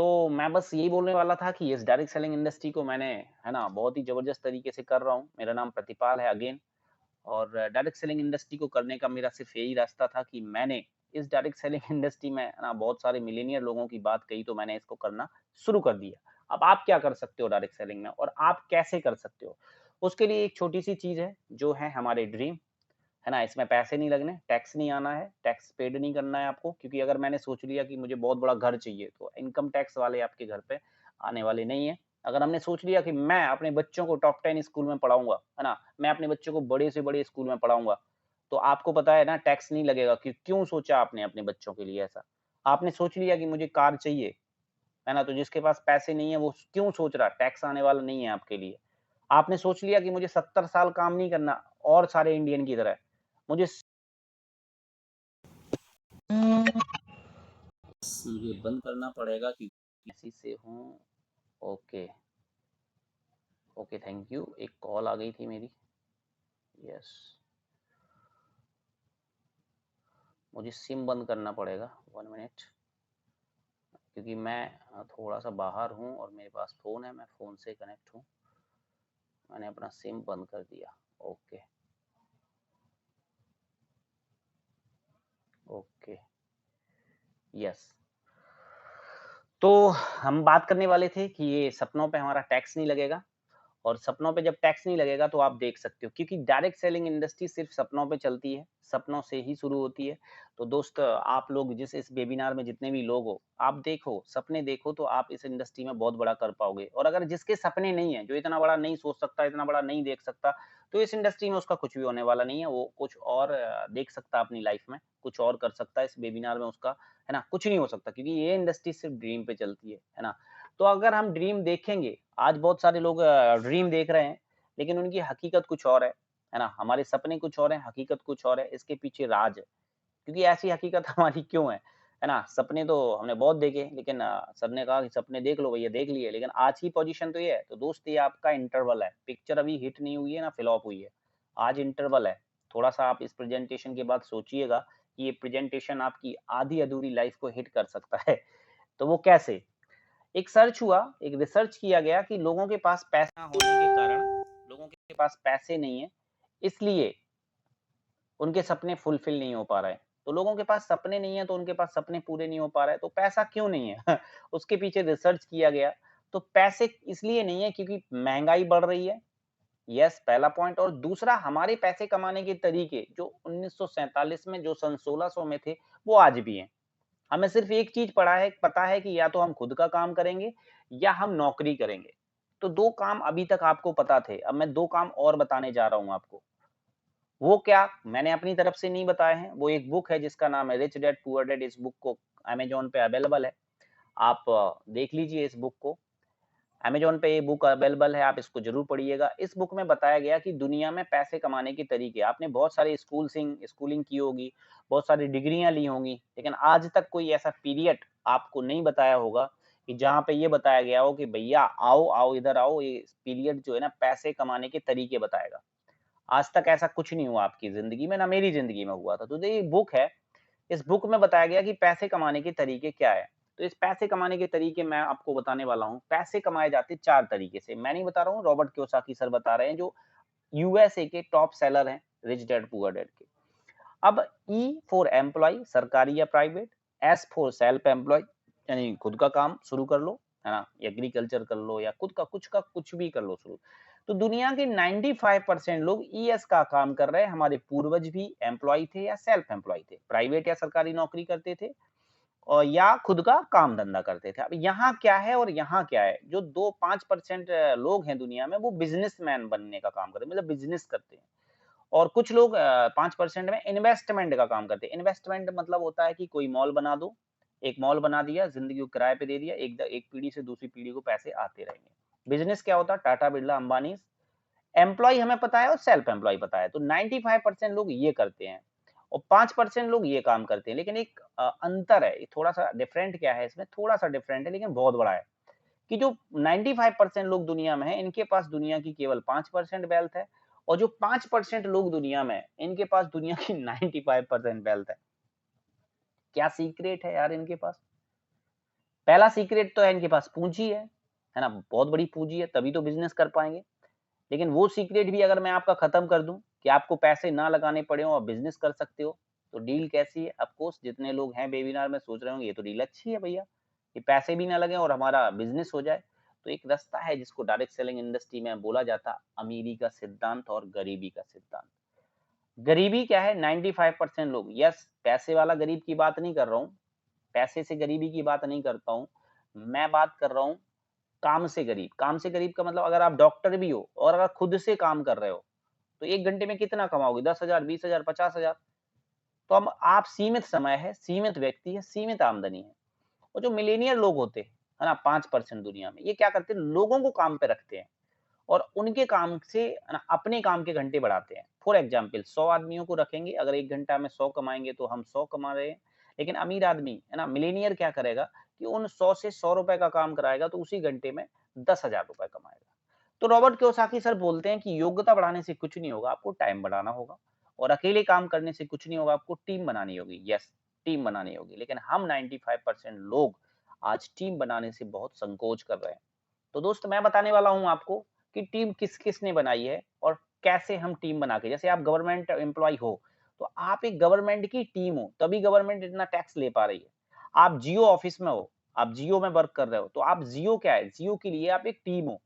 तो मैं बस यही बोलने वाला था कि इस डायरेक्ट सेलिंग इंडस्ट्री को मैंने, है ना, बहुत ही ज़बरदस्त तरीके से कर रहा हूँ। मेरा नाम प्रतिपाल है अगेन। और डायरेक्ट सेलिंग इंडस्ट्री को करने का मेरा सिर्फ़ यही रास्ता था कि मैंने इस डायरेक्ट सेलिंग इंडस्ट्री में, है ना, बहुत सारे मिलियनियर लोगों की बात कही, तो मैंने इसको करना शुरू कर दिया। अब आप क्या कर सकते हो डायरेक्ट सेलिंग में और आप कैसे कर सकते हो? उसके लिए एक छोटी-सी चीज़ है, जो है हमारे ड्रीम, है ना? इसमें पैसे नहीं लगने, टैक्स नहीं आना है, टैक्स पेड नहीं करना है आपको, क्योंकि अगर मैंने सोच लिया कि मुझे बहुत बड़ा घर चाहिए, तो इनकम टैक्स वाले आपके घर पे आने वाले नहीं हैं। अगर हमने सोच लिया कि मैं अपने बच्चों को टॉप 10 स्कूल में पढ़ाऊँगा, है ना? मैं अपने बच्चों को बड़े से बड़े स्कूल में पढ़ाऊँगा, तो आपको पता है ना, टैक्स नहीं लगेगा। क्यों सोचा आपने अपने बच्चों के लिए ऐसा? आपने सोच लिया कि मुझे कार चाहिए, है ना? तो जिसके पास पैसे नहीं है, वो क्यों सोच रहा है? टैक्स आने वाला नहीं है आपके लिए। आपने सोच लिया कि मुझे 70 साल काम नहीं करना और सारे इंडियन की तरह। मुझे मुझे बंद करना पड़ेगा कि किसी से हूँ। Okay, okay, thank you. एक कॉल आ गई थी मेरी। यस, मुझे सिम बंद करना पड़ेगा 1 मिनट, क्योंकि मैं थोड़ा-सा बाहर हूँ और मेरे पास फ़ोन है, मैं फ़ोन से कनेक्ट हूँ। मैंने अपना सिम बंद कर दिया। Okay, okay, yes. तो हम बात करने वाले थे कि ये सपनों पे हमारा टैक्स नहीं लगेगा। और सपनों पे जब टैक्स नहीं लगेगा तो आप देख सकते हो, क्योंकि डायरेक्ट सेलिंग इंडस्ट्री सिर्फ सपनों पे चलती है, सपनों से ही शुरू होती है। तो दोस्त, आप लोग जिस इस वेबिनार में जितने भी लोग हो, आप देखो, सपने देखो, तो आप इस इंडस्ट्री में बहुत बड़ा कर पाओगे। और अगर जिसके सपने नहीं है, जो इतना बड़ा नहीं सोच सकता, इतना बड़ा नहीं देख सकता, तो इस इंडस्ट्री में उसका कुछ भी होने वाला नहीं है। वो कुछ और देख सकता है अपनी लाइफ में, कुछ और कर सकता है इस वेबिनार में उसका, है ना? कुछ नहीं हो सकता, क्योंकि ये इंडस्ट्री सिर्फ ड्रीम पे चलती है ना? तो अगर हम ड्रीम देखेंगे, आज बहुत सारे लोग ड्रीम देख रहे हैं, लेकिन उनकी हकीकत कुछ और है ना? हमारे सपने कुछ और हैं, हकीकत कुछ और है, इसके पीछे राज है। क्योंकि ऐसी हकीकत हमारी क्यों है ना? सपने तो हमने बहुत देखे, लेकिन सर ने कहा कि सपने देख लो भैया, देख लिए, लेकिन आज की पोज़ीशन तो ये है। तो दोस्त, ये आपका इंटरवल है, पिक्चर अभी हिट नहीं हुई है ना फ्लॉप हुई है। आज इंटरवल है, थोड़ा-सा आप इस प्रेज़ेंटेशन के बाद सोचिएगा कि ये प्रेज़ेंटेशन आपकी आधी-अधूरी लाइफ़ को हिट कर सकता है। तो वो कैसे? एक सर्च हुआ, एक रिसर्च किया गया कि लोगों के पास पैसा होने के कारण, लोगों के पास पैसे नहीं है, इसलिए उनके सपने फुलफिल नहीं हो पा रहे हैं। तो लोगों के पास सपने नहीं है, तो उनके पास सपने पूरे नहीं हो पा रहे हैं, तो पैसा क्यों नहीं है? उसके पीछे रिसर्च किया गया। तो पैसे इसलिए नहीं है क्योंकि महँगाई बढ़ रही है, यस, पहला पॉइंट। और दूसरा, हमारे पैसे कमाने के तरीके जो 1947 में, जो सन 1600 में थे, वो आज भी हैं। हमें सिर्फ एक चीज़ पता है कि या तो हम खुद का काम करेंगे या हम नौकरी करेंगे। तो 2 काम अभी तक आपको पता थे, अब मैं 2 काम और बताने जा रहा हूँ आपको। वो क्या, मैंने अपनी तरफ से नहीं बताए हैं, वो एक बुक है जिसका नाम है रिच डैड पुअर डैड। इस बुक को अमेज़न पे अवेलेबल है, आप देख लीजिए इस बुक को। अमेज़न पे ये बुक अवेलेबल है, आप इसको ज़रूर पढ़िएगा। इस बुक में बताया गया कि दुनिया में पैसे कमाने के तरीके, आपने बहुत सारे स्कूलिंग की होगी, बहुत सारी डिग्रियाँ ली होंगी, लेकिन आज तक कोई ऐसा पीरियड आपको नहीं बताया होगा कि जहाँ पे ये बताया गया हो कि भैया आओ, आओ इधर आओ, ये पीरियड जो है ना पैसे कमाने के तरीके बताएगा। आज तक ऐसा कुछ नहीं हुआ आपकी ज़िंदगी में, ना मेरी ज़िंदगी में हुआ था। तो ये बुक है, इस बुक में बताया गया कि पैसे कमाने के तरीके क्या है। तो इस पैसे कमाने के तरीके मैं आपको बताने वाला हूँ। पैसे कमाए जाते 4 तरीके से। मैं नहीं बता रहा हूँ, रॉबर्ट कियोसाकी सर बता रहे हैं, जो यूएसए के टॉप सेलर हैं, रिच डैड पुअर डैड के। अब ई फॉर एम्प्लॉयी, सरकारी या private. S for self employed, यानी खुद का काम शुरू कर लो, है ना? एग्रीकल्चर कर लो या खुद का कुछ भी कर लो शुरू। तो दुनिया के 95% लोग ईएस का काम कर रहे हैं। हमारे पूर्वज भी एम्प्लॉयी थे या सेल्फ एम्प्लॉयी थे, प्राइवेट या सरकारी नौकरी करते थे, और या खुद का काम धंधा करते थे। अब यहाँ क्या है और यहाँ क्या है? जो 2-5% लोग हैं दुनिया में, वो बिजनेसमैन बनने का काम करते हैं, मतलब बिजनेस करते हैं। और कुछ लोग 5% में इन्वेस्टमेंट का काम करते हैं। इन्वेस्टमेंट मतलब होता है कि कोई मॉल बना दो, एक मॉल बना दिया, ज़िंदगी को किराए पे दे दिया, एक पीढ़ी से दूसरी पीढ़ी को पैसे आते रहेंगे। बिज़नेस क्या होता है? टाटा, बिरला, अंबानी। एम्प्लॉयी हमें पता है और सेल्फ एम्प्लॉयी पता है। तो 95% लोग ये करते हैं और 5% लोग ये काम करते हैं। लेकिन एक अंतर है, थोड़ा-सा डिफरेंट क्या है इसमें? थोड़ा-सा डिफरेंट है, लेकिन बहुत बड़ा है। कि जो 95% लोग दुनिया में हैं, इनके पास दुनिया की केवल 5% वेल्थ है, और जो 5% लोग दुनिया में हैं, इनके पास दुनिया की 95% वेल्थ है। क्या सीक्रेट है यार इनके पास? पहला सीक्रेट तो है इनके पास पूंजी है ना, बहुत बड़ी पूंजी है, तभी तो बिजनेस कर पाएंगे। लेकिन वो सीक्रेट भी अगर मैं आपका खत्म कर दूं कि आपको पैसे ना लगाने पड़े हो और बिजनेस कर सकते हो, तो डील कैसी है? ऑफ कोर्स जितने लोग हैं वेबिनार में सोच रहे होंगे ये तो डील अच्छी है भैया, कि पैसे भी ना लगे और हमारा बिजनेस हो जाए। तो एक रास्ता है जिसको डायरेक्ट सेलिंग इंडस्ट्री में बोला जाता अमीरी का सिद्धांत और गरीबी का सिद्धांत। गरीबी क्या है? 95% लोग, यस, पैसे वाला गरीब की बात नहीं कर रहा हूँ, पैसे से गरीबी की बात नहीं करता हूँ, मैं बात कर रहा हूँ काम से गरीब। काम से गरीब का मतलब अगर आप डॉक्टर भी हो और अगर खुद से काम कर रहे हो, तो 1 घंटे में कितना कमाओगे? 10,000, 20,000, 50,000। तो अब आप सीमित समय है, सीमित व्यक्ति है, सीमित आमदनी है। और जो मिलेनियर लोग होते हैं, है ना, 5% दुनिया में, ये क्या करते हैं? लोगों को काम पे रखते हैं और उनके काम से, है ना, अपने काम के घंटे बढ़ाते हैं। फॉर एग्जाम्पल 100 आदमियों को रखेंगे, अगर 1 घंटा में 100 कमाएँगे तो हम 100 कमा रहे हैं। लेकिन अमीर आदमी, है ना, मिलेनियर क्या करेगा कि उन 100 से ₹100 का काम कराएगा तो उसी घंटे में ₹10,000 कमाएगा। तो रॉबर्ट कियोसाकी सर बोलते हैं कि योग्यता बढ़ाने से कुछ नहीं होगा, आपको टाइम बढ़ाना होगा और अकेले काम करने से कुछ नहीं होगा, आपको टीम बनानी होगी। यस, टीम बनानी होगी। लेकिन हम 95% लोग आज टीम बनाने से बहुत संकोच कर रहे हैं। तो दोस्त मैं बताने वाला हूँ आपको कि टीम किस-किस ने बनाई है और कैसे हम टीम बना के, जैसे आप गवर्नमेंट एम्प्लॉयी हो, तो आप एक गवर्नमेंट की टीम हो, तभी गवर्नमेंट इतना टैक्स ले पा रही है। आप जियो ऑफिस में हो, आप जियो में वर्क कर रहे हो, तो आप जियो क्या है? जियो के लिए आप एक टीम हो।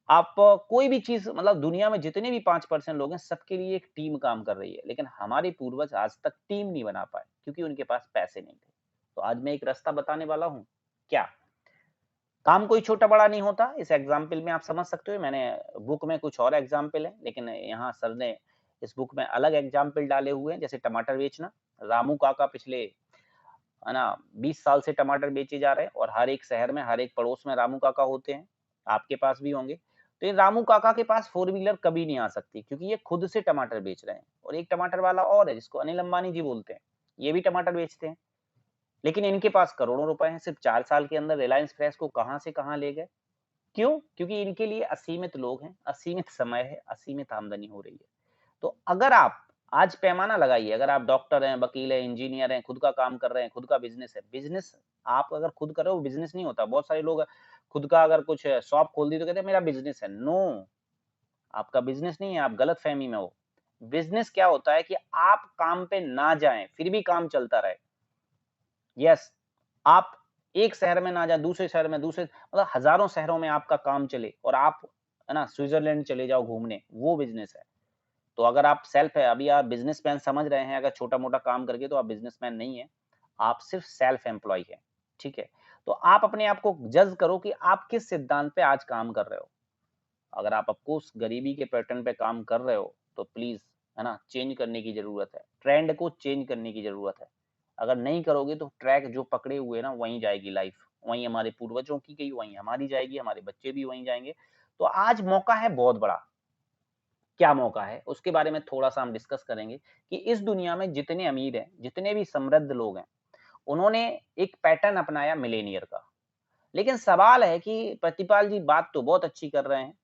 आप कोई भी चीज़, मतलब दुनिया में जितने भी 5% लोग हैं, सबके लिए एक टीम काम कर रही है। लेकिन हमारे पूर्वज आज तक टीम नहीं बना पाए क्योंकि उनके पास पैसे नहीं थे। तो आज मैं एक रास्ता बताने वाला हूँ। क्या? काम कोई छोटा-बड़ा नहीं होता, इस एग्ज़ाम्पल में आप समझ सकते हो। मैंने बुक में कुछ और एग्ज़ाम्पल है, लेकिन यहाँ सर ने इस बुक में अलग एग्ज़ाम्पल डाले हुए हैं, जैसे टमाटर बेचना। रामू काका पिछले, है ना, 20 साल से टमाटर बेचे जा रहे हैं और हर एक शहर में, हर एक पड़ोस में रामू काका होते हैं, आपके पास भी होंगे। तो ये रामू काका के पास 4 व्हीलर कभी नहीं आ सकती क्योंकि ये खुद से टमाटर बेच रहे हैं। और एक टमाटर वाला और है जिसको अनिल अंबानी जी बोलते हैं, ये भी टमाटर बेचते हैं। लेकिन इनके पास करोड़ों रुपए हैं, सिर्फ 4 साल के अंदर रिलायंस फ्रेश को कहाँ से कहाँ ले गए। क्यों? क्योंकि इनके लिए असीमित लोग हैं, असीमित समय है, असीमित आमदनी हो रही है। तो अगर आप आज पैमाना लगाइए, अगर आप डॉक्टर हैं, वकील हैं, इंजीनियर हैं, खुद का काम कर रहे हैं, खुद का बिज़नेस है। बिज़नेस आप अगर खुद कर रहे हो, बिज़नेस नहीं होता। बहुत सारे लोग खुद का अगर कुछ शॉप खोल दी तो कहते हैं मेरा बिज़नेस है। नो, आपका बिज़नेस नहीं है, आप गलतफ़हमी में हो। बिज़नेस क्या होता है कि आप काम पे ना जाएँ, फिर भी काम चलता रहे। यस, आप एक शहर में ना जाएँ, दूसरे शहर में, दूसरे, मतलब हज़ारों शहरों में आपका काम चले और आप, है ना, स्विट्ज़रलैंड चले जाओ घूमने, वो बिज़नेस है। तो अगर आप सेल्फ है, अभी आप बिज़नेसमैन समझ रहे हैं, अगर छोटा-मोटा काम करके, तो आप बिज़नेसमैन नहीं हैं, आप सिर्फ़ सेल्फ एम्प्लॉयी हैं, ठीक है? तो आप अपने आप को जज करो कि आप किस सिद्धांत पे आज काम कर रहे हो। अगर आप ऑफ कोर्स गरीबी के पैटर्न पे काम कर रहे हो, तो प्लीज़, है ना, चेंज करने की ज़रूरत है। ट्रेंड को चेंज करने की ज़रूरत है। अगर नहीं करोगे तो ट्रैक जो पकड़े हुए हैं ना, वहीं जाएगी लाइफ़। वहीं हमारे पूर्वजों की गई, वहीं हमारी जाएगी, हमारे बच्चे भी वहीं जाएँगे। तो आज मौका है बहुत बड़ा। क्या मौका है? उसके बारे में थोड़ा-सा हम डिस्कस करेंगे कि इस दुनिया में जितने अमीर हैं, जितने भी समृद्ध लोग हैं, उन्होंने एक पैटर्न अपनाया मिलेनियर का। लेकिन सवाल है कि प्रतिपाल जी बात तो बहुत अच्छी कर रहे हैं,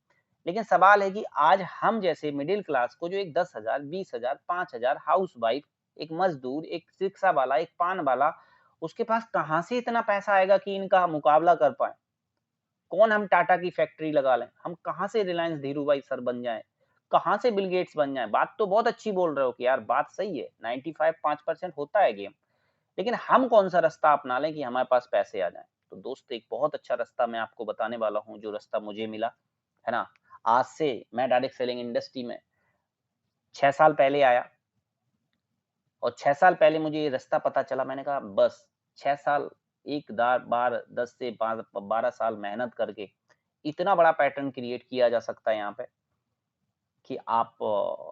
लेकिन सवाल है कि आज हम जैसे मिडिल क्लास को, जो एक 10,000, 20,000, 5,000 हाउसवाइफ, एक मज़दूर, एक रिक्शा वाला, एक पान वाला, उसके पास कहाँ से इतना पैसा आएगा कि इनका मुकाबला कर पाएँ? कौन हम टाटा की फैक्ट्री लगा लें? हम कहाँ से रिलायंस धीरूभाई सर बन जाएँ? कहाँ से बिल गेट्स बन जाएँ? बात तो बहुत अच्छी बोल रहे हो कि यार बात सही है, 95 5% होता है गेम। लेकिन हम कौन-सा रास्ता अपना लें कि हमारे पास पैसे आ जाएँ? तो दोस्त एक बहुत अच्छा रास्ता मैं आपको बताने वाला हूँ, जो रास्ता मुझे मिला, है ना? आज से मैं डायरेक्ट सेलिंग इंडस्ट्री में 6 साल पहले आया और 6 साल पहले मुझे ये रास्ता पता चला, मैंने कहा बस 6 साल, एक दार बार 10 से 12 साल मेहनत करके इतना बड़ा पैटर्न क्रिएट किया जा सकता है यहाँ पे कि आप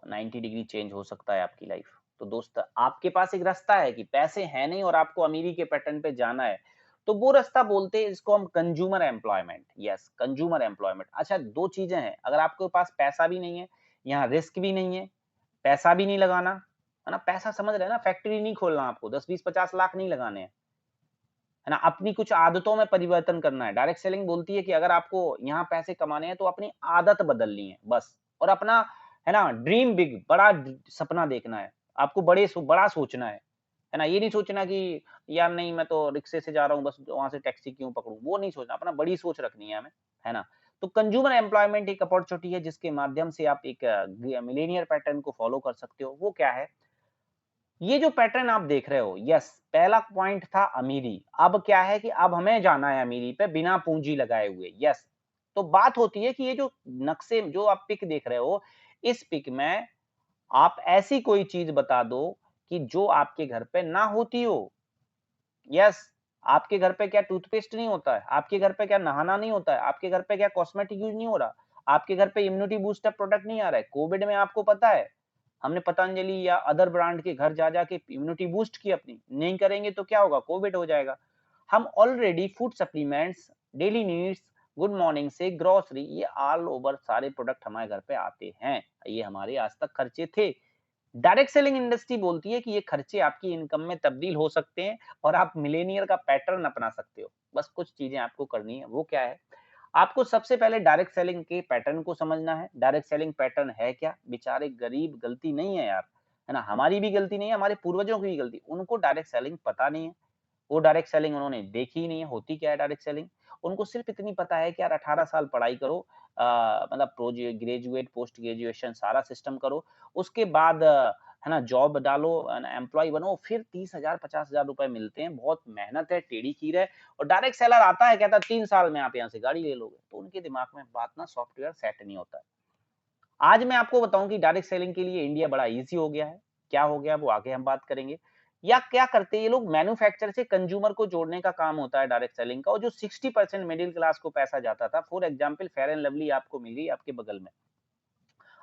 90 डिग्री चेंज हो सकता है आपकी लाइफ। तो दोस्त आपके पास एक रास्ता है कि पैसे हैं नहीं और आपको अमीरी के पैटर्न पे जाना है, तो वो रास्ता बोलते हैं इसको हम consumer employment. Yes, consumer employment. अच्छा 2 चीज़ें हैं, अगर आपके पास पैसा भी नहीं है, यहाँ रिस्क भी नहीं है, पैसा भी नहीं लगाना, है ना? पैसा समझ रहे हैं ना, फैक्ट्री नहीं खोलना आपको, 10, 20, 50 लाख नहीं लगाने हैं। है ना? अपनी कुछ आदतों में परिवर्तन करना है। डायरेक्ट सेलिंग बोलती है कि अगर आपको यहाँ पैसे कमाने हैं तो अपनी आदत बदलनी है बस। और अपना, है ना, ड्रीम बिग, बड़ा सपना देखना है। आपको बड़ा सोचना है। है ना? ये नहीं सोचना कि यार नहीं मैं तो रिक्शे से जा रहा हूँ, बस वहाँ से टैक्सी क्यों पकड़ूँ? वो नहीं सोचना, अपना बड़ी सोच रखनी है हमें, है ना? तो कंज्यूमर एम्प्लॉयमेंट एक अपॉर्च्युनिटी है जिसके माध्यम से आप एक मिलेनियर पैटर्न को फॉलो कर सकते हो। वो क्या है? ये जो पैटर्न आप देख रहे हो, यस, पहला पॉइंट था अमीरी। अब क्या है कि अब हमें जाना है अमीरी पे बिना पूंजी लगाए हुए, यस। तो बात होती है कि ये जो नक्शे जो आप पिक देख रहे हो, इस पिक में आप ऐसी कोई चीज बता दो कि जो आपके घर पे ना होती हो। यस, आपके घर पे क्या टूथपेस्ट नहीं होता है? आपके घर पे क्या नहाना नहीं होता है? आपके घर पे क्या कॉस्मेटिक यूज नहीं हो रहा? आपके घर पे इम्यूनिटी बूस्टर प्रोडक्ट नहीं आ रहा है? कोविड में आपको पता है, हमने पतंजलि या अदर ब्रांड के घर जा जाके इम्यूनिटी बूस्ट की अपनी, नहीं करेंगे तो क्या होगा? कोविड हो जाएगा। हम already food supplements, daily needs, good morning से ग्रोसरी, ये ऑल ओवर सारे प्रोडक्ट हमारे घर पे आते हैं। ये हमारे आज तक खर्चे थे। डायरेक्ट सेलिंग इंडस्ट्री बोलती है कि ये खर्चे आपकी इनकम में तब्दील हो सकते हैं और आप मिलेनियर का पैटर्न अपना सकते हो। बस कुछ चीजें आपको करनी है, वो क्या है? आपको सबसे पहले डायरेक्ट सेलिंग के पैटर्न को समझना है। डायरेक्ट सेलिंग पैटर्न है क्या? बेचारे गरीब, गलती नहीं है यार, है ना? हमारी भी गलती नहीं है, हमारे पूर्वजों की भी गलती। उनको डायरेक्ट सेलिंग पता नहीं है। वो डायरेक्ट सेलिंग उन्होंने देखी ही नहीं है, होती क्या है डायरेक्ट सेलिंग? उनको सिर्फ इतनी पता है कि यार 18 साल पढ़ाई करो, मतलब ग्रेजुएट, पोस्ट ग्रेजुएशन सारा सिस्टम करो, उसके बाद है ना जॉब डालो, है ना, एम्प्लॉय बनो, फिर 30,000 50,000 रुपए मिलते हैं, बहुत मेहनत है, टेढ़ी खीर है। और डायरेक्ट सेलर आता है, कहता है 3 साल में आप यहाँ से गाड़ी ले लोगे। तो उनके दिमाग में बात ना सॉफ्टवेयर सेट नहीं होता है। आज मैं आपको बताऊं कि डायरेक्ट सेलिंग के लिए इंडिया बड़ा इजी हो गया है। क्या हो गया वो आगे हम बात करेंगे। या क्या करते हैं ये लोग, मैन्युफैक्चर से कंज्यूमर को जोड़ने का काम होता है डायरेक्ट सेलिंग का। और जो 60% मिडिल क्लास को पैसा जाता था, for example fair and lovely आपको मिल गई आपके बगल में,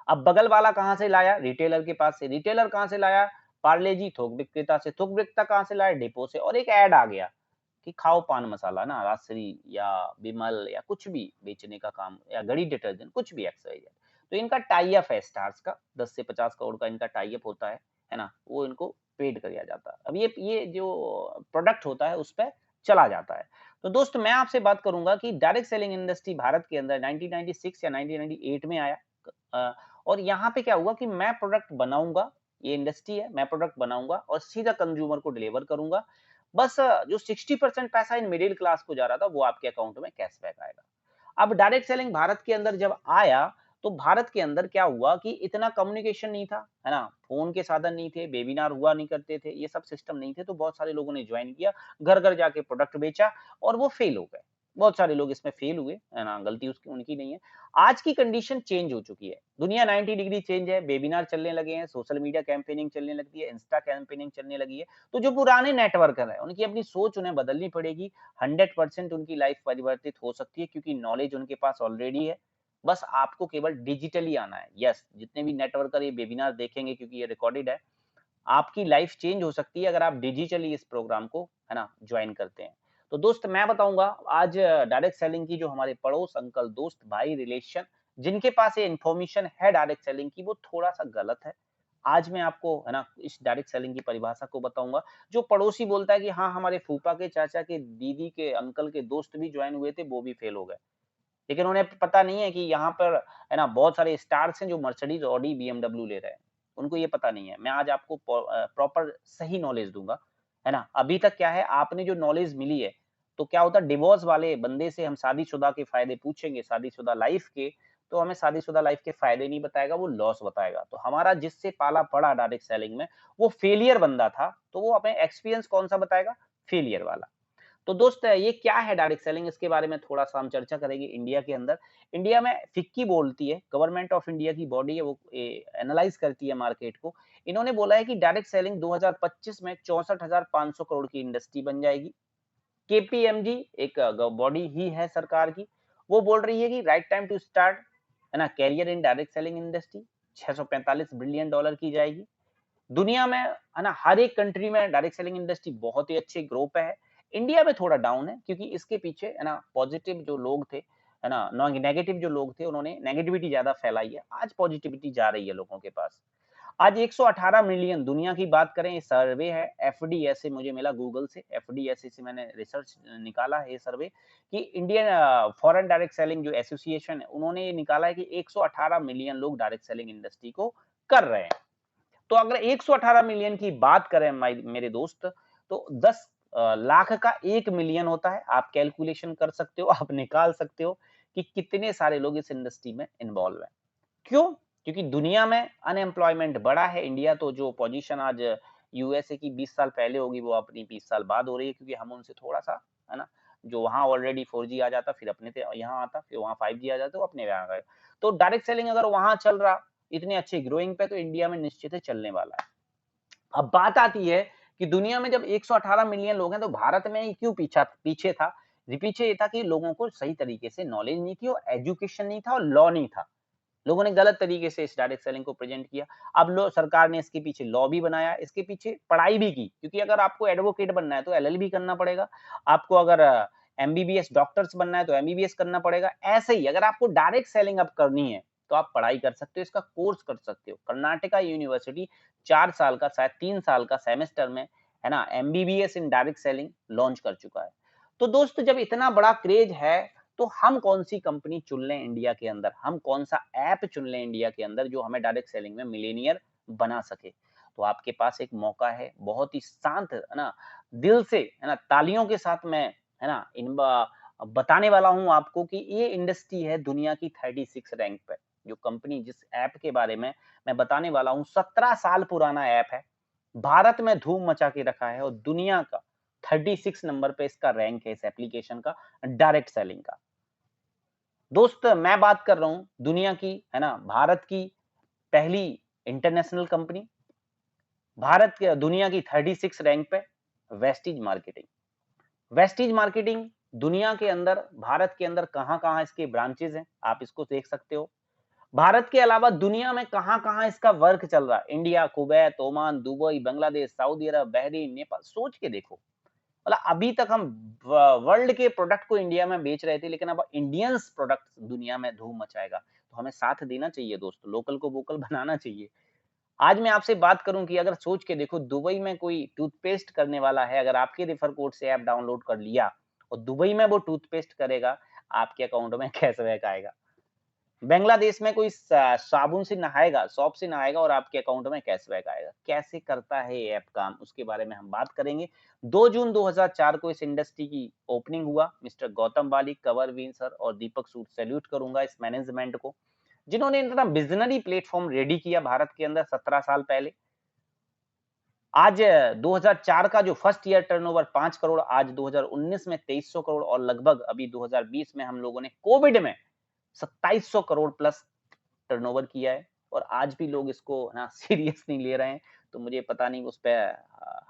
अब बगल वाला कहां से लाया? रिटेलर के पास से। रिटेलर कहां से लाया? पार्ले जी थोक विक्रेता से। थोक विक्रेता कहां से लाया? डिपो से। और एक ऐड आ गया कि खाओ पान मसाला ना, राजश्री या विमल या कुछ भी बेचने का काम, या गड़ी डिटर्जेंट, कुछ भी एक्सवाइजेड। तो इनका टाई अप है स्टार्स का, 10 से 50 करोड़ का इनका टाई अप होता है ना? वो इनको पेड किया जाता है। अब ये जो प्रोडक्ट होता है उस पे चला जाता है। तो दोस्त मैं आपसे बात करूंगा कि डायरेक्ट सेलिंग इंडस्ट्री भारत के अंदर 1996 या 1998 में आया। अ, और यहाँ पे क्या हुआ कि मैं प्रोडक्ट बनाऊंगा, ये इंडस्ट्री है, मैं प्रोडक्ट बनाऊंगा और सीधा कंज्यूमर को डिलीवर करूंगा। बस जो 60% पैसा इन मिडिल क्लास को जा रहा था वो आपके अकाउंट में कैशबैक आएगा। अब डायरेक्ट सेलिंग भारत के अंदर जब आया, तो भारत के अंदर क्या हुआ कि इतना कम्युनिकेशन नहीं था, है ना? फोन के साधन नहीं थे, वेबिनार हुआ नहीं करते थे, ये सब सिस्टम नहीं थे। तो बहुत सारे लोगों ने ज्वाइन किया, घर घर जाके प्रोडक्ट बेचा और वो फेल हो गए। बहुत सारे लोग इसमें फेल हुए, है ना? गलती उसकी उनकी नहीं है। आज की कंडीशन चेंज हो चुकी है, दुनिया 90 डिग्री चेंज है, वेबिनार चलने लगे हैं, सोशल मीडिया कैंपेनिंग चलने लगती है, इंस्टा कैंपेनिंग चलने लगी है। तो जो पुराने नेटवर्कर है उनकी अपनी सोच उन्हें बदलनी पड़ेगी। 100% उनकी लाइफ परिवर्तित हो सकती है क्योंकि नॉलेज उनके पास ऑलरेडी है। बस आपको केवल डिजिटली आना है। यस, जितने भी नेटवर्कर ये वेबिनार देखेंगे, क्योंकि ये रिकॉर्डेड है, आपकी लाइफ चेंज हो सकती है अगर आप डिजिटली इस प्रोग्राम को, है ना, ज्वाइन करते हैं। तो दोस्त मैं बताऊंगा आज डायरेक्ट सेलिंग की, जो हमारे पड़ोस, अंकल, दोस्त, भाई, रिलेशन, जिनके पास ये इन्फॉर्मेशन है डायरेक्ट सेलिंग की, वो थोड़ा सा गलत है। आज मैं आपको, है ना, इस डायरेक्ट सेलिंग की परिभाषा को बताऊंगा। जो पड़ोसी बोलता है कि हाँ हमारे फूफा के, चाचा के, दीदी के, अंकल के दोस्त भी ज्वाइन हुए थे, वो भी फेल हो गए। लेकिन उन्हें पता नहीं है कि यहाँ पर, है ना, बहुत सारे स्टार्स हैं जो मर्सिडीज, ऑडी, बीएमडब्ल्यू ले रहे हैं। उनको ये पता नहीं है। मैं आज आपको प्रॉपर सही नॉलेज दूंगा, है ना? अभी तक क्या है, आपने जो नॉलेज मिली है, तो क्या होता है, डिवोर्स वाले बंदे से हम शादीशुदा के फायदे पूछेंगे, शादीशुदा लाइफ के, तो हमें शादीशुदा लाइफ के फायदे नहीं बताएगा, वो लॉस बताएगा। तो हमारा जिससे पाला पड़ा डायरेक्ट सेलिंग में, वो फेलियर बंदा था, तो वो अपने एक्सपीरियंस कौन सा बताएगा? फेलियर वाला। तो दोस्त ये क्या है डायरेक्ट सेलिंग, इसके बारे में थोड़ा सा हम चर्चा करेंगे। इंडिया के अंदर, इंडिया में फिक्की बोलती है, गवर्नमेंट ऑफ इंडिया की बॉडी है, वो एनालाइज करती है मार्केट को। इन्होंने बोला है कि डायरेक्ट सेलिंग 2025 में 64,500 करोड़ की इंडस्ट्री बन जाएगी। केपीएमजी एक बॉडी ही है सरकार की, वो बोल रही है कि राइट टाइम टू स्टार्ट, है ना, career in direct selling industry, 645 billion dollar की जाएगी। दुनिया में, है ना, हर एक कंट्री में डायरेक्ट सेलिंग इंडस्ट्री बहुत ही अच्छे ग्रो पे है। इंडिया में थोड़ा डाउन है क्योंकि इसके पीछे, है ना, पॉजिटिव जो लोग थे, है ना, नेगेटिव जो लोग थे, उन्होंने नेगेटिविटी ज्यादा फैलाई है। आज पॉजिटिविटी जा रही है लोगों के पास। आज 118 मिलियन, दुनिया की बात करें, ये सर्वे है एफडीएस से, मुझे मिला गूगल से, एफडीएस से मैंने रिसर्च निकाला है ये सर्वे, कि इंडियन फॉरेन डायरेक्ट सेलिंग जो एसोसिएशन है, उन्होंने ये निकाला है कि 118 मिलियन लोग डायरेक्ट सेलिंग इंडस्ट्री को कर रहे हैं। तो अगर 118 मिलियन की बात करें मेरे दोस्त, तो 10 लाख का 1 मिलियन होता है। आप कैलकुलेशन कर सकते हो, आप निकाल सकते हो कि कितने सारे लोग इस इंडस्ट्री में इन्वॉल्व हैं। क्यों? क्योंकि दुनिया में अनएम्प्लॉयमेंट बढ़ा है। इंडिया तो जो पोजीशन आज यूएसए की 20 साल पहले होगी, वो अपनी 20 साल बाद हो रही है, क्योंकि हम उनसे थोड़ा-सा, है ना, जो वहाँ ऑलरेडी 4G आ जाता, फिर अपने पे यहाँ आता, फिर वहाँ 5G आ जाता, वो अपने यहाँ आ गए। तो डायरेक्ट सेलिंग अगर वहाँ चल रहा, इतने अच्छे ग्रोइंग पे, तो इंडिया में निश्चित ही चलने वाला है। अब बात आती है कि दुनिया में जब 118 मिलियन लोग हैं, तो भारत में ही क्यों पीछे था? पीछे ये था कि लोगों को सही तरीके से नॉलेज नहीं थी और एजुकेशन नहीं था और लॉ नहीं था। लोगों ने गलत तरीके से इस डायरेक्ट सेलिंग को प्रेजेंट किया। अब लो सरकार ने इसके पीछे लॉ भी बनाया, इसके पीछे पढ़ाई भी की, क्योंकि अगर आपको एडवोकेट बनना है तो एलएलबी करना पड़ेगा। आपको अगर एमबीबीएस डॉक्टर्स बनना है तो एमबीबीएस करना पड़ेगा। ऐसे ही अगर आपको डायरेक्ट सेलिंग अब करनी है, तो आप पढ़ाई कर सकते हो, इसका कोर्स कर सकते हो। कर्नाटका यूनिवर्सिटी 4 साल का, शायद 3 साल का सेमेस्टर में, है ना, एमबीबीएस इन डायरेक्ट सेलिंग लॉन्च कर चुका है। तो दोस्त, जब इतना बड़ा क्रेज है, तो हम कौन-सी कंपनी चुन लें इंडिया के अंदर? हम कौन-सा ऐप चुन लें इंडिया के अंदर जो हमें डायरेक्ट सेलिंग में मिलियनियर बना सके? तो आपके पास एक मौका है, बहुत ही शांत, है ना, दिल से, है ना, तालियों के साथ मैं, है ना, बताने वाला हूँ आपको कि ये इंडस्ट्री है दुनिया की 36 रैंक पे। जो कंपनी, जिस ऐप के बारे में मैं बताने वाला हूँ, 17 साल पुराना ऐप है। भारत में धूम मचा के रखा है और दुनिया का 36 नंबर पे इसका रैंक है, इस एप्लीकेशन का, डायरेक्ट सेलिंग का। दोस्त, मैं बात कर रहा हूँ दुनिया की, है ना, भारत की पहली इंटरनेशनल कंपनी, भारत के दुनिया की 36 रैंक पे, वेस्टीज मार्केटिंग। वेस्टीज मार्केटिंग दुनिया के अंदर, भारत के अंदर कहाँ-कहाँ इसके ब्रांचेज़ हैं, आप इसको देख सकते हो। भारत के अलावा दुनिया में कहाँ-कहाँ इसका वर्क चल रहा है। India, Kuwait, Oman, Dubai, Bangladesh, Saudi Arab, Bahrain, Nepal, सोच के देखो। मतलब अभी तक हम वर्ल्ड के प्रोडक्ट को इंडिया में बेच रहे थे, लेकिन अब इंडियंस प्रोडक्ट दुनिया में धूम मचाएगा। तो हमें साथ देना चाहिए दोस्त, लोकल को वोकल बनाना चाहिए। आज मैं आपसे बात करूं कि अगर सोच के देखो, दुबई में कोई टूथपेस्ट करने वाला है, अगर आपके रेफर कोड से ऐप डाउनलोड कर लिया और दुबई में वो टूथपेस्ट करेगा, आपके अकाउंट में कैशबैक आएगा। बांग्लादेश में कोई साबुन से नहाएगा, सॉप से नहाएगा और आपके अकाउंट में कैशबैक आएगा। कैसे करता है ये ऐप काम, उसके बारे में हम बात करेंगे। 2 जून 2004 को इस इंडस्ट्री की ओपनिंग हुआ। मिस्टर गौतम बाली, कंवरवीर सर और दीपक सूद, सैल्यूट करूंगा इस मैनेजमेंट को, जिन्होंने इतना विजनरी प्लेटफॉर्म रेडी किया भारत के अंदर 17 साल पहले। आज 2004 का जो फर्स्ट ईयर टर्नओवर 5 करोड़, आज 2019 में 2300 करोड़ और लगभग अभी 2020 में हम लोगों ने कोविड में 2700 करोड़ प्लस टर्नओवर किया है और आज भी लोग इसको ना सीरियस नहीं ले रहे हैं। तो मुझे पता नहीं, उस पे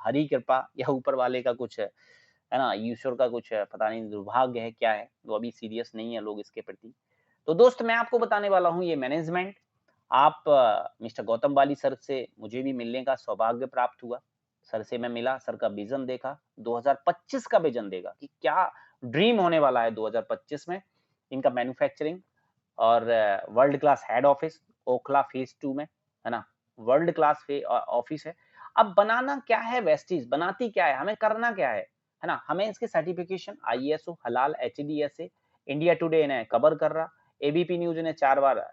हरी कृपा या ऊपर वाले का कुछ है ना, ईश्वर का कुछ पता नहीं दुर्भाग्य है क्या है, तो अभी सीरियस नहीं है लोग इसके प्रति। तो दोस्त, मैं आपको बताने वाला हूँ ये मैनेजमेंट। आप मिस्टर गौतम बाली सर से मुझे भी मिलने का सौभाग्य प्राप्त हुआ। सर से मैं मिला, सर का विजन देखा, 2025 का विजन देखा कि क्या ड्रीम होने वाला है 2025 में। इनका मैन्युफैक्चरिंग और world class head office Okhla phase 2 में, है ना, वर्ल्ड क्लास ऑफिस है। अब बनाना क्या है वेस्टीज, बनाती क्या है, हमें करना क्या है ना, हमें इसके सर्टिफिकेशन आईएसओ, हलाल, एचडीएसए, इंडिया टुडे इन्हें कवर कर रहा, एबीपी न्यूज इन्हें 4 बार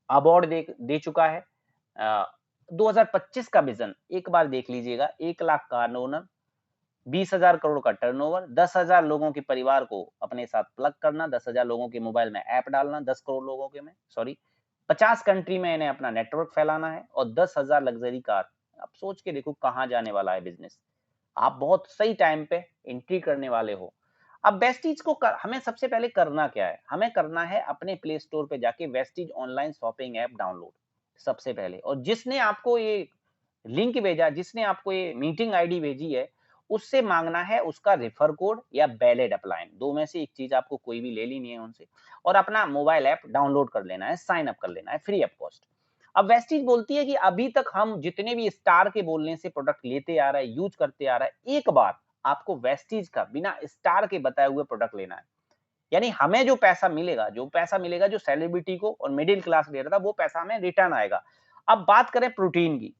अवार्ड दे चुका है। 2025 का विजन एक बार देख लीजिएगा, 1 लाख कार ओनर, 20,000 करोड़ का टर्नओवर, 10,000 लोगों के परिवार को अपने साथ प्लग करना, 10,000 लोगों के मोबाइल में ऐप डालना, 10 करोड़ लोगों के में, सॉरी, 50 कंट्री में इन्हें अपना नेटवर्क फैलाना है और 10,000 लग्जरी कार। अब सोच के देखो कहाँ जाने वाला है बिजनेस। आप बहुत सही टाइम पे एंट्री करने वाले हो। अब वेस्टीज को हमें सबसे पहले करना क्या है, हमें करना है अपने प्ले स्टोर पे जाके Vestige online shopping app download सबसे पहले। और जिसने आपको ये लिंक भेजा, जिसने आपको ये मीटिंग आईडी भेजी है, उससे मांगना है उसका रेफर कोड या वैलिड अपलाइन, दो में से एक चीज आपको कोई भी ले लेनी है उनसे, और अपना मोबाइल ऐप डाउनलोड कर लेना है, साइन अप कर लेना है फ्री ऑफ कॉस्ट। अब वेस्टीज बोलती है कि अभी तक हम जितने भी स्टार के बोलने से प्रोडक्ट लेते आ रहा है, यूज करते आ रहा है, एक बार आपको वेस्टीज का बिना स्टार के बताए हुए प्रोडक्ट लेना है। यानी हमें जो पैसा मिलेगा, जो सेलिब्रिटी को और मिडिल क्लास ले रहा था, वो पैसा हमें रिटर्न आएगा। अब बात करें प्रोटीन की,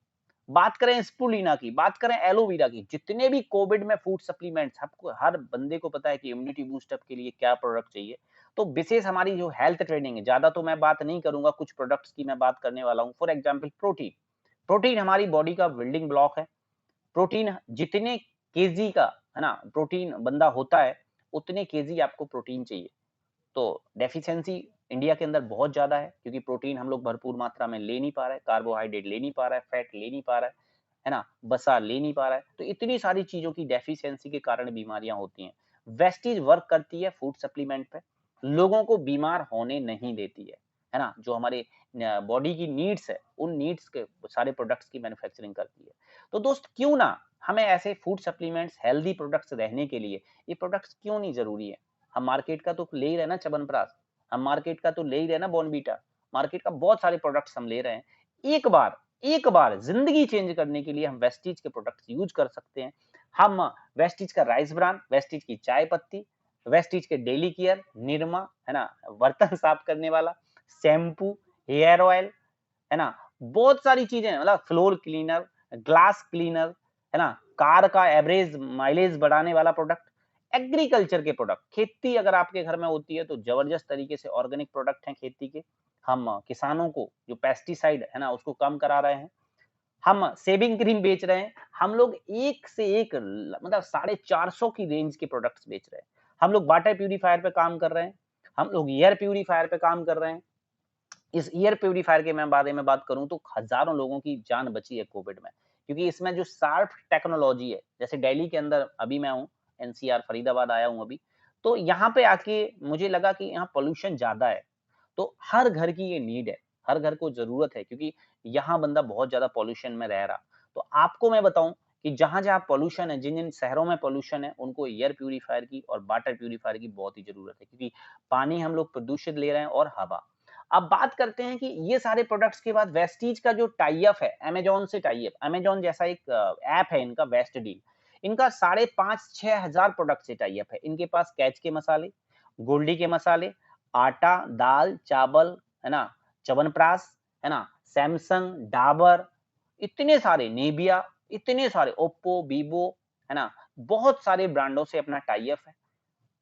बात करें स्पुलिना की, बात करें एलोवेरा की, जितने भी कोविड में फूड सप्लीमेंट्स, सबको, हर बंदे को पता है कि इम्यूनिटी बूस्टअप के लिए क्या प्रोडक्ट चाहिए। तो विशेष हमारी जो हेल्थ ट्रेनिंग है, ज्यादा तो मैं बात नहीं करूंगा, कुछ प्रोडक्ट्स की मैं बात करने वाला हूँ। फॉर एग्जांपल प्रोटीन, प्रोटीन हमारी बॉडी का बिल्डिंग ब्लॉक है। प्रोटीन जितने केजी का है ना प्रोटीन बंदा होता है, उतने केजी आपको प्रोटीन चाहिए। तो डेफिशिएंसी इंडिया के अंदर बहुत ज्यादा है, क्योंकि प्रोटीन हम लोग भरपूर मात्रा में ले नहीं पा रहे, कार्बोहाइड्रेट ले नहीं पा रहा है, फैट ले नहीं पा रहा है ना, वसा ले नहीं पा रहा है। तो इतनी सारी चीजों की डेफिशिएंसी के कारण बीमारियां होती हैं। वेस्टीज वर्क करती है फूड सप्लीमेंट पे, लोगों को बीमार होने नहीं देती है ना। जो हमारे बॉडी की नीड्स है, उन नीड्स के सारे प्रोडक्ट्स की मैन्युफैक्चरिंग करती है। तो दोस्त क्यों ना हमें ऐसे फूड सप्लीमेंट्स, हेल्दी प्रोडक्ट्स रहने के लिए, ये प्रोडक्ट्स क्यों नहीं जरूरी है। हम मार्केट का तो ले ही रहे ना च्यवनप्राश, हम मार्केट का तो ले ही रहे ना बॉर्नवीटा, मार्केट का बहुत सारे प्रोडक्ट्स हम ले रहे हैं। एक बार जिंदगी चेंज करने के लिए हम वेस्टीज के प्रोडक्ट्स यूज कर सकते हैं। हम वेस्टीज का राइस ब्रान, वेस्टीज की चाय पत्ती, वेस्टीज के डेली केयर, निरमा है ना, बर्तन साफ करने वाला, शैम्पू, हेयर ऑयल है ना, बहुत सारी चीजें हैं, मतलब फ्लोर क्लीनर, ग्लास क्लीनर है ना, कार का एवरेज माइलेज बढ़ाने वाला प्रोडक्ट, एग्रीकल्चर के प्रोडक्ट, खेती अगर आपके घर में होती है तो जबरदस्त तरीके से ऑर्गेनिक प्रोडक्ट हैं खेती के। हम किसानों को जो पेस्टिसाइड है ना उसको कम करा रहे हैं। हम सेविंग क्रीम बेच रहे हैं। हम लोग एक से एक मतलब 450 की रेंज के प्रोडक्ट्स बेच रहे हैं। हम लोग वाटर प्यूरिफायर पे काम कर रहे हैं, हम लोग एयर प्यूरिफायर पे काम कर रहे हैं। इस एयर प्यूरिफायर के मैं बारे में बात करूं तो हजारों लोगों की जान बची है कोविड में, क्योंकि इसमें जो शार्प टेक्नोलॉजी है, जैसे दिल्ली के अंदर अभी मैं हूँ, एनसीआर फरीदाबाद आया हूँ अभी, तो यहाँ पे आके मुझे लगा कि यहाँ पोल्यूशन ज्यादा है। तो हर घर की ये नीड है, हर घर को जरूरत है, क्योंकि यहाँ बंदा बहुत ज्यादा पॉल्यूशन में रह रहा। तो आपको मैं बताऊं कि जहां जहां पॉल्यूशन है, जिन जिन शहरों में पॉल्यूशन है, उनको एयर प्यूरिफायर की और वाटर प्यूरिफायर की बहुत ही जरूरत है, क्योंकि पानी हम लोग प्रदूषित ले रहे हैं और हवा। अब बात करते हैं कि ये सारे प्रोडक्ट्स के बाद वेस्टीज का जो टाई अप है, अमेजोन से टाई अप, अमेजोन जैसा एक ऐप है इनका, वेस्ट डील, इनका 5,500-6,000 प्रोडक्ट से टाई अप है। इनके पास कैच के मसाले, गोल्डी के मसाले, आटा, दाल, चावल है ना, च्यवनप्राश है ना, सैमसंग, डाबर, इतने सारे, नेबिया, इतने सारे, ओप्पो, वीवो है ना, बहुत सारे ब्रांडों से अपना टाई अप है।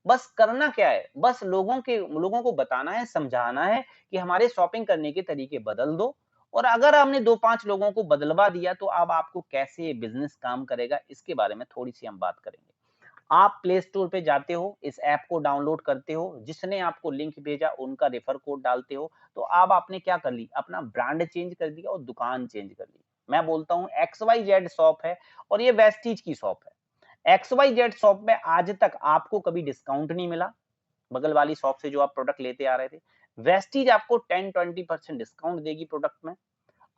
बस करना क्या है, बस लोगों को बताना है, समझाना है कि हमारे शॉपिंग करने के तरीके बदल दो। और अगर हमने 2-5 लोगों को बदलवा दिया तो अब आपको कैसे ये बिजनेस काम करेगा, इसके बारे में थोड़ी सी हम बात करेंगे। आप प्ले स्टोर पे जाते हो, इस ऐप को डाउनलोड करते हो, जिसने आपको लिंक भेजा उनका रेफर कोड डालते हो, तो अब आपने क्या कर ली, अपना ब्रांड चेंज कर दिया और दुकान चेंज कर ली। मैं बोलता हूँ XYZ शॉप है और ये वेस्टीज की शॉप है। XYZ शॉप में आज तक आपको कभी डिस्काउंट नहीं मिला, बगल वाली शॉप से जो आप प्रोडक्ट लेते आ रहे थे। वेस्टीज आपको 10-20% डिस्काउंट देगी प्रोडक्ट में।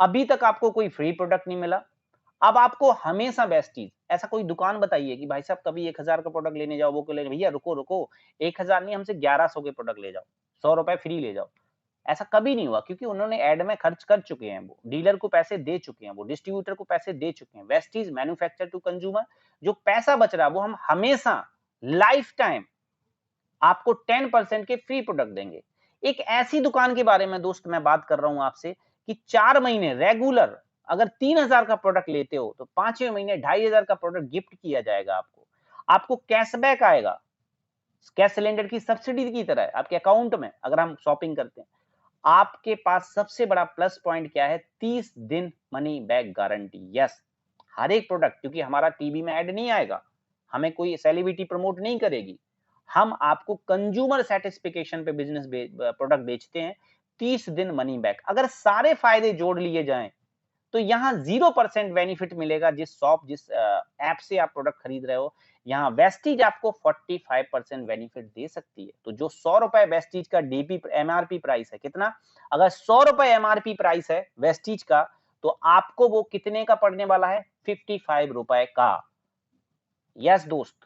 अभी तक आपको कोई फ्री प्रोडक्ट नहीं मिला। अब आपको हमेशा वेस्टीज, ऐसा कोई दुकान बताइए कि भाई साहब कभी 1,000 का प्रोडक्ट लेने जाओ, वो को ले भैया रुको रुको, 1,000 नहीं, हमसे 1,100 के प्रोडक्ट ले जाओ, 100 रुपए फ्री ले जाओ। ऐसा कभी नहीं हुआ, क्योंकि उन्होंने एड में खर्च कर चुके हैं, वो डीलर को पैसे दे चुके हैं, वो डिस्ट्रीब्यूटर को पैसे दे चुके हैं। वेस्टीज मैन्युफैक्चर टू कंज्यूमर, जो पैसा बच रहा है वो हम हमेशा लाइफ टाइम आपको 10% के फ्री प्रोडक्ट देंगे। एक ऐसी दुकान के बारे में दोस्त मैं बात कर रहा हूं आपसे कि 4 महीने रेगुलर अगर 3,000 का प्रोडक्ट लेते हो तो 5वें महीने 2,500 का प्रोडक्ट गिफ्ट किया जाएगा आपको। आपको कैशबैक आएगा, गैस सिलेंडर की सब्सिडी की तरह आपके अकाउंट में अगर हम शॉपिंग करते हैं। आपके पास सबसे बड़ा प्लस पॉइंट क्या है, 30 दिन मनी बैक गारंटी। यस, हर एक प्रोडक्ट, क्योंकि हमारा टीवी में ऐड नहीं आएगा, हमें कोई सेलिब्रिटी प्रमोट नहीं करेगी, हम आपको कंज्यूमर सेटिस्फिकेशन पे बिजनेस प्रोडक्ट बेचते हैं। 30 दिन मनी बैक, अगर सारे फायदे जोड़ लिए जाएं तो यहाँ 0% बेनिफिट मिलेगा। जिस ऐप से आप प्रोडक्ट खरीद रहे हो, यहाँ वेस्टीज आपको 45% बेनिफिट दे सकती है। तो जो 100 रुपए वेस्टीज का डीपी एमआरपी प्राइस है, कितना, अगर 100 रुपए एमआरपी प्राइस है वेस्टीज का, तो आपको वो कितने का पड़ने वाला है, 55 रुपए का। यस दोस्त,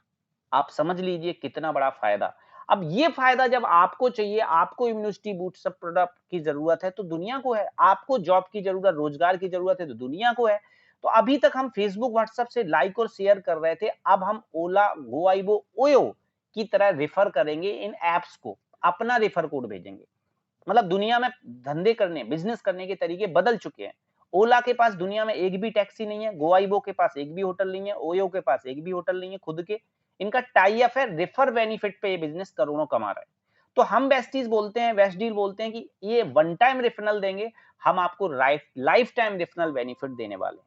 आप समझ लीजिए कितना बड़ा फायदा। अब ये फायदा जब आपको चाहिए, आपको इम्यूनिटी बूस्ट प्रोडक्ट की जरूरत है तो दुनिया को है, आपको जॉब की जरूरत, रोजगार की जरूरत है तो दुनिया को है। तो अभी तक हम फेसबुक व्हाट्सएप से लाइक और शेयर कर रहे थे, अब हम ओला, गोआइबो, ओयो की तरह रेफर करेंगे इन एप्स को, अपना रेफर कोड भेजेंगे। मतलब दुनिया में धंधे करने, बिजनेस करने के तरीके बदल चुके हैं। ओला के पास दुनिया में एक भी टैक्सी नहीं है, गोआइबो के पास एक भी होटल नहीं है, ओयो के पास एक भी होटल नहीं है खुद के। इनका टाई अप है, रेफर बेनिफिट पे ये बिजनेस करोड़ों कमा रहा है। तो हम वेस्टीज बोलते हैं, वेस्ट डील बोलते हैं कि ये वन टाइम रेफरल देंगे, हम आपको लाइफ टाइम रेफरल बेनिफिट देने वाले हैं।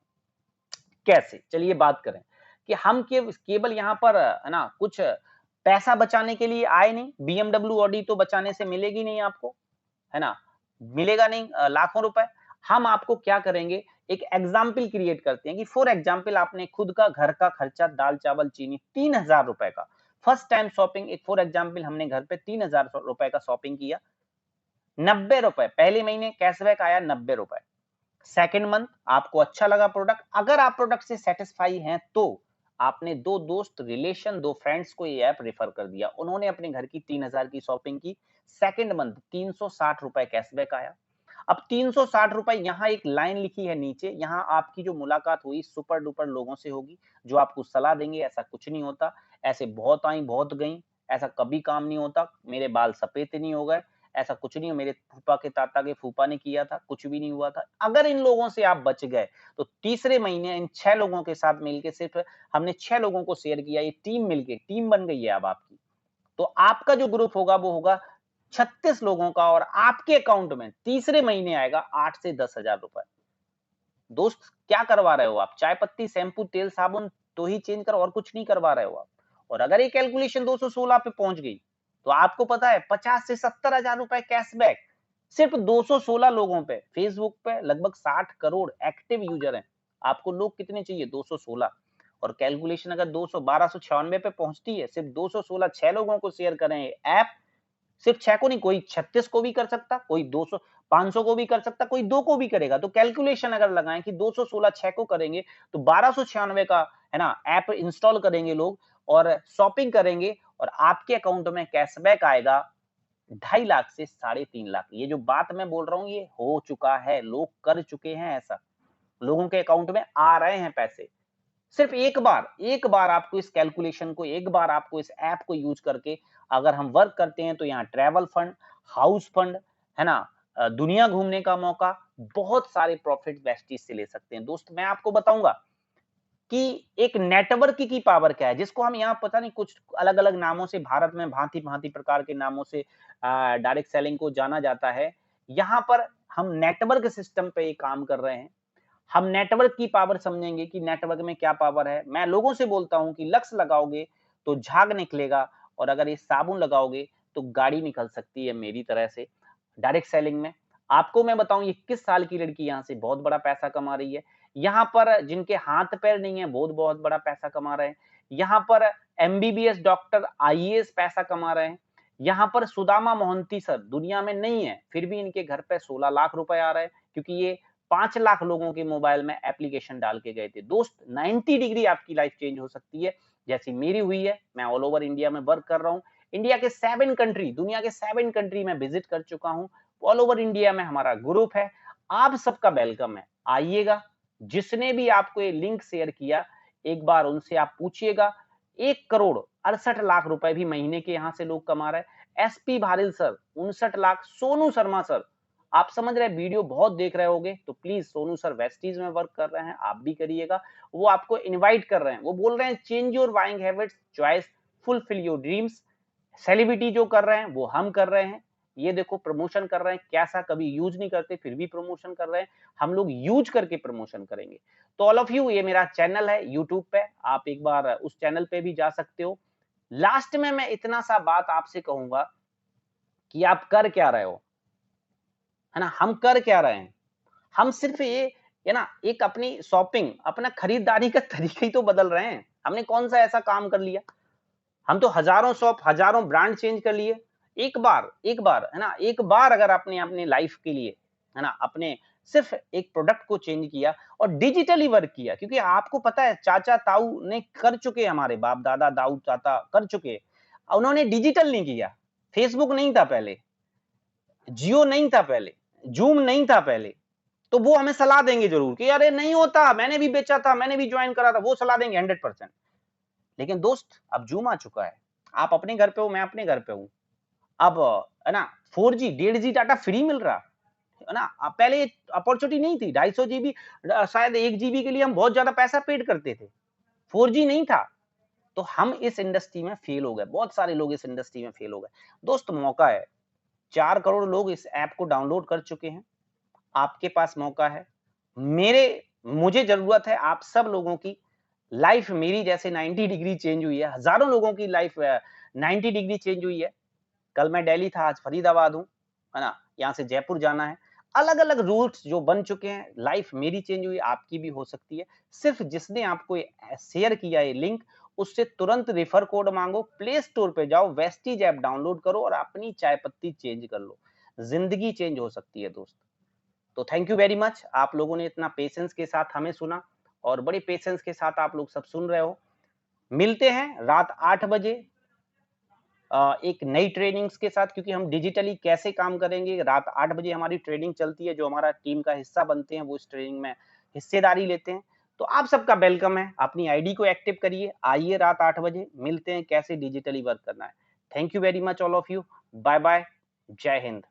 कैसे? चलिए बात करें कि हम केवल यहाँ पर है ना कुछ पैसा बचाने के लिए आए नहीं, बीएमडब्ल्यू, ऑडी तो बचाने से मिलेगी नहीं आपको, है ना? मिलेगा नहीं लाखों रुपए। हम आपको क्या करेंगे, एक एग्जाम्पल क्रिएट करते हैं कि फॉर एग्जाम्पल आपने खुद का घर का खर्चा दाल, चावल, चीनी 3000 रुपए का फर्स्ट टाइम शॉपिंग, एक फॉर एग्जाम्पल हमने घर पे 3000 रुपए का शॉपिंग किया, 90 रुपए पहले महीने कैशबैक आया 90 रुपए। सेकेंड मंथ आपको अच्छा लगा प्रोडक्ट, अगर आप प्रोडक्ट से सेटिस्फाई हैं तो आपने दो दोस्त रिलेशन दो फ्रेंड्स को ये ऐप रेफर कर दिया, उन्होंने अपने घर की 3000 की शॉपिंग की, सेकेंड मंथ 360 रुपए कैशबैक आया। अब 360 रुपए यहाँ एक लाइन लिखी है नीचे, यहाँ आपकी जो मुलाकात हुई सुपर डुपर लोगों से होगी जो आपको सलाह देंगे, ऐसा कुछ नहीं होता, ऐसे बहुत आई बहुत गई, ऐसा कभी काम नहीं होता, मेरे बाल सफेद नहीं हो गए, ऐसा कुछ नहीं है, मेरे फूफा के ताता के फूफा ने किया था, कुछ भी नहीं हुआ था। अगर इन लोगों से आप बच गए, तो तीसरे महीने इन 6 लोगों के साथ मिलके सिर्फ हमने 6 लोगों को शेयर किया, ये टीम मिलके टीम बन गई है अब आपकी। तो आपका जो ग्रुप होगा वो होगा 36 लोगों का और आपके अकाउंट में तीसरे महीने आएगा 8 से 10,000 रुपए। दोस्त क्या करवा रहे हो आप? चाय पत्ती, शैम्पू, तेल, साबुन तो ही चेंज करो और कुछ नहीं करवा रहे हो आप। और अगर ये कैलकुलेशन 216 पे पहुंच गई, तो आपको पता है 50 से 70,000 रुपए कैशबैक सिर्फ 216 लोगों पे। फेसबुक पे लगभग 60 करोड़ एक्टिव यूजर हैं। आपको लोग कितने चाहिए? 216। और कैलकुलेशन अगर 200 1296 पे पहुंचती है, सिर्फ 216 6 लोगों को शेयर करें ऐप, सिर्फ 6 को नहीं, कोई 36 को भी कर सकता, कोई 200 500 को भी कर सकता, कोई 2 को भी करेगा। तो कैलकुलेशन अगर लगाएं कि 216 6 को करेंगे तो 1296 का है ना ऐप इंस्टॉल करेंगे लोग और शॉपिंग करेंगे और आपके अकाउंट में कैशबैक आएगा 2.5 लाख से 3.5 लाख। ये जो बात मैं बोल रहा हूँ ये हो चुका है, लोग कर चुके हैं ऐसा, लोगों के अकाउंट में आ रहे हैं पैसे। सिर्फ एक बार आपको इस कैलकुलेशन को, एक बार आपको इस ऐप को यूज करके अगर हम वर्क करते हैं तो यहाँ ट्रैवल फंड, हाउस फंड, है ना, दुनिया घूमने का मौका, बहुत सारे प्रॉफिट वेस्टीज से ले सकते हैं। दोस्त मैं आपको बताऊंगा कि एक नेटवर्क की पावर क्या है, जिसको हम यहाँ पता नहीं कुछ अलग अलग नामों से भारत में भांति भांति प्रकार के नामों से डायरेक्ट सेलिंग को जाना जाता है। यहाँ पर हम नेटवर्क सिस्टम पे ये काम कर रहे हैं। हम नेटवर्क की पावर समझेंगे कि नेटवर्क में क्या पावर है। मैं लोगों से बोलता हूं कि लक्स लगाओगे तो झाग निकलेगा और अगर ये साबुन लगाओगे तो गाड़ी निकल सकती है मेरी तरह से। डायरेक्ट सेलिंग में आपको मैं बताऊं, ये किस साल की लड़की यहाँ से बहुत बड़ा पैसा कमा रही है। यहाँ पर जिनके हाथ पैर नहीं है बहुत बहुत बड़ा पैसा कमा रहे हैं। यहाँ पर एमबीबीएस डॉक्टर आईएएस पैसा कमा रहे हैं। यहाँ पर सुदामा मोहंती सर दुनिया में नहीं है, फिर भी इनके घर पे 16 लाख रुपए आ रहे हैं क्योंकि ये 5 लाख लोगों के मोबाइल में एप्लीकेशन डाल के गए थे। दोस्त 90 डिग्री आपकी लाइफ चेंज हो सकती है जैसी मेरी हुई है। मैं ऑल ओवर इंडिया में वर्क कर रहा हूँ। इंडिया के 7 कंट्री, दुनिया के 7 कंट्री में विजिट कर चुका हूँ। ऑल ओवर इंडिया में हमारा ग्रुप है। आप सबका वेलकम है, आइएगा। जिसने भी आपको ये लिंक शेयर किया एक बार उनसे आप पूछिएगा। 1,68,00,000 रुपए भी महीने के यहाँ से लोग कमा रहे हैं। SP Bharil sir 59 lakh, Sonu Sharma sir, आप समझ रहे हैं, वीडियो बहुत देख रहे होगे तो प्लीज सोनू सर वेस्टीज में वर्क कर रहे हैं, आप भी करिएगा। वो आपको इनवाइट कर रहे हैं, वो बोल रहे हैं change your buying habits, choice, fulfil your dreams. Celebrity जो कर रहे हैं वो हम कर रहे हैं। ये देखो प्रमोशन कर रहे हैं, कैसा, कभी यूज नहीं करते फिर भी प्रमोशन कर रहे हैं। हम लोग यूज करके प्रमोशन करेंगे। तो ऑल ऑफ यू, ये मेरा चैनल है यूट्यूब पे, आप एक बार उस चैनल पे भी जा सकते हो। लास्ट में मैं इतना सा बात आपसे कहूंगा कि आप कर क्या रहे हो, है ना, हम कर क्या रहे हैं। हम सिर्फ ये है ना एक अपनी शॉपिंग, अपना खरीदारी का तरीका ही तो बदल रहे हैं। हमने कौन सा ऐसा काम कर लिया? हम तो हजारों शॉप, हजारों ब्रांड चेंज कर लिए। एक बार है ना, एक बार अगर आपने अपने लाइफ के लिए है ना अपने सिर्फ एक प्रोडक्ट को चेंज किया और डिजिटली वर्क किया, क्योंकि आपको पता है चाचा ताऊ ने कर चुके, हमारे बाप दादा दाऊ चाचा कर चुके, उन्होंने डिजिटल नहीं किया। फेसबुक नहीं था पहले, जियो नहीं था पहले, जूम नहीं था पहले, तो वो हमें सलाह देंगे जरूर कि अरे नहीं होता, मैंने भी बेचा था, मैंने भी ज्वाइन करा था, वो सलाह देंगे 100%। लेकिन दोस्त अब जूम आ चुका है, आप अपने घर पे हो, मैं अपने घर पे हूं। अब है ना 4G 1.5G डाटा फ्री मिल रहा है ना। पहले अपॉर्चुनिटी नहीं थी, 250 GB, शायद 1 GB के लिए हम बहुत ज्यादा पैसा पेड करते थे। 4G नहीं था। तो हम इस इंडस्ट्री में फेल हो गए, बहुत सारे लोग इस इंडस्ट्री में फेल हो गए। दोस्त मौका है, 4 करोड़ लोग इस ऐप को डाउनलोड कर चुके हैं। आपके पास मौका है। मुझे ज़रूरत है आप सब लोगों की। लाइफ़ मेरी जैसे 90 डिग्री चेंज हुई है, हज़ारों लोगों की लाइफ़ 90 डिग्री चेंज हुई है। कल मैं दिल्ली था, आज फरीदाबाद हूँ, है ना? यहाँ से जयपुर जाना है। अलग-अलग रूट्स जो बन चुके हैं, लाइफ़ मेरी चेंज हुई, आपकी भी हो सकती है। सिर्फ़ जिसने आपको शेयर किया ये लिंक, उससे तुरंत रेफर कोड माँगो, प्ले स्टोर पे जाओ, वेस्टीज ऐप डाउनलोड करो और अपनी चाय पत्ती चेंज कर लो। ज़िंदगी चेंज हो सकती है दोस्त। तो थैंक यू वेरी मच, आप लोगों ने इतना पेशेंस के साथ हमें सुना और बड़े पेशेंस के साथ आप लोग सब सुन रहे हो। मिलते हैं रात 8 बजे एक नई ट्रेनिंग्स के साथ, क्योंकि हम डिजिटली कैसे काम करेंगे, रात 8 बजे हमारी ट्रेनिंग चलती है, जो हमारा टीम का हिस्सा बनते हैं वो इस ट्रेनिंग में हिस्सेदारी लेते हैं। तो आप सबका वेलकम है, अपनी आईडी को एक्टिव करिए, आइए रात 8 बजे मिलते हैं कैसे डिजिटली वर्क करना है। Thank you very much all of you, bye bye, जय हिंद।